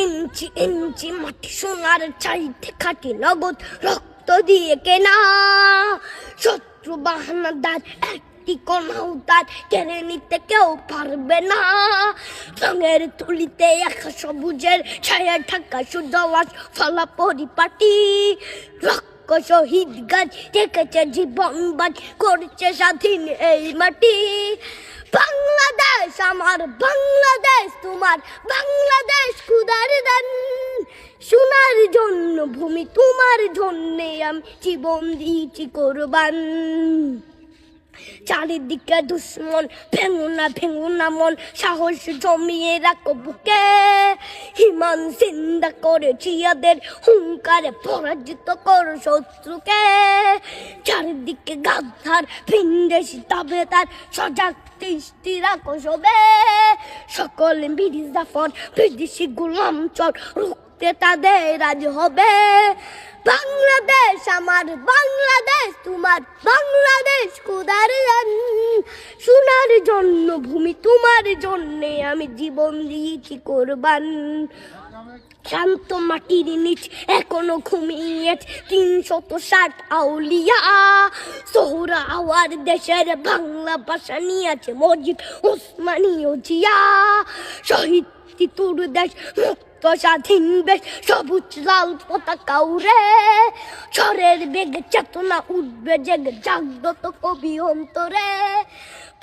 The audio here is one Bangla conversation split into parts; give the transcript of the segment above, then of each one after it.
ইঞ্চি ইঞ্চি মাটি সোনার চাইতে খাটি নগদ রক্ত দিয়ে কেনা শত্রু বাহানাদার একটি কণাও তার কেড়ে নিতে কেউ পারবে না। রঙের তুলিতে একা সবুজের ছায়া ঢাকা সুদলাস ফলা পরিপাটি রক্ত শহীদ গাছ রেখেছে জীবন বাজ করছে স্বাধীন এই মাটি। বাংলাদেশ আমার বাংলাদেশ তোমার বাংলাদেশ খুদার দান সোনার জন্য ভূমি তোমার জন্যে আমি জীবন দিয়েছি কোরবান। চারিদিকে দুশ্মন ভেঙো না মন সাহস জমিয়ে রাখো বুকে হিমান চিন্তা করে চিয়াদের হুঙ্কারে পরাজিত করো শত্রুকে। চারিদিকে গাদ্দার ভিনদেশি তবে তার সজাগ দৃষ্টি রাখো সবে সকলে মির্জাফর বিদেশি গোলাম চর রুখতে তাদের রাজ হবে। বাংলাদেশ আমার বাংলাদেশ তোমার বাংলাদেশ খুদার দান সোনার জন্য ভূমি তোমার জন্যে আমি জীবন দিয়েছি কোরবান। শান্ত মাটির নিচ এখনো ঘুমিয়ে ৩৬০ আউলিয়া সোহরা আওয়ার দেশের বাংলা ভাষা নিয়েছে মজিদ ওসমানীয় জিয়া শহীদ তিতুর দেশ মুক্ত স্বাধীন বেশ সবুজ লাল পতাকা উড়ে ঝড়ের বেগে চেতনা উঠবে জেগে জাগ্রত কবি অন্তরে।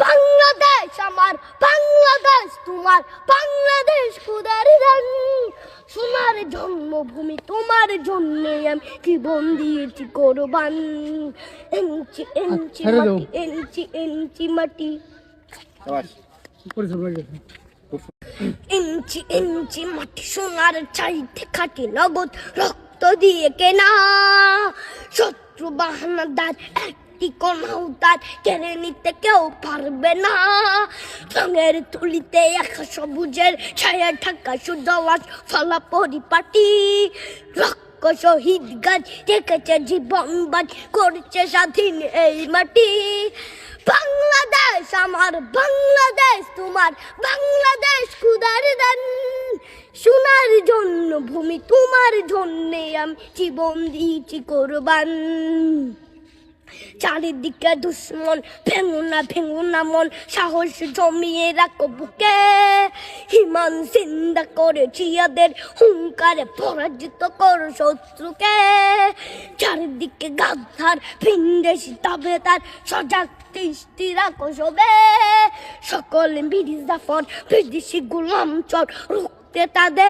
বাংলাদেশ আমার বাংলাদেশ তোমার বাংলাদেশ খুদার দান সোনার জন্মভূমি তোমার জন্যে আমি জীবন দিয়েছি কোরবান। ইঞ্চি ইঞ্চি মাটি ইঞ্চি ইঞ্চি মাটি ইঞ্চি ইঞ্চি মাটি সোনার চাইতে খাটি নগদ রক্ত দিয়ে কেনা শত্রু বাহানাদার একটি কণাও তার কেড়ে নিতে কেউ পারবে না। রঙের তুলিতে একা সবুজের ছায়া ঢাকা সুদলাস ফলা পরিপাটি রক্ত শহীদ গাছ রেখেছে জীবন বাজ করছে স্বাধীন এই মাটি। বাংলাদেশ আমার বাংলাদেশ তোমার বাংলাদেশ খুদার দান সোনার জন্য ভূমি তোমার জন্যে আমি জীবন দিয়েছি কোরবান। চারিদিকে দুশ্মন ভেঙো না মন সাহস জমিয়ে রাখো বুকে হিমান চিন্তা করে চিয়াদের হুঙ্কারে পরাজিত করো শত্রুকে। চারিদিকে গাদ্দার ভিনদেশি তবে তার সজাগ দৃষ্টি রাখো সবে সকলে মির্জাফর বিদেশি গোলাম চর রুখতে তাদের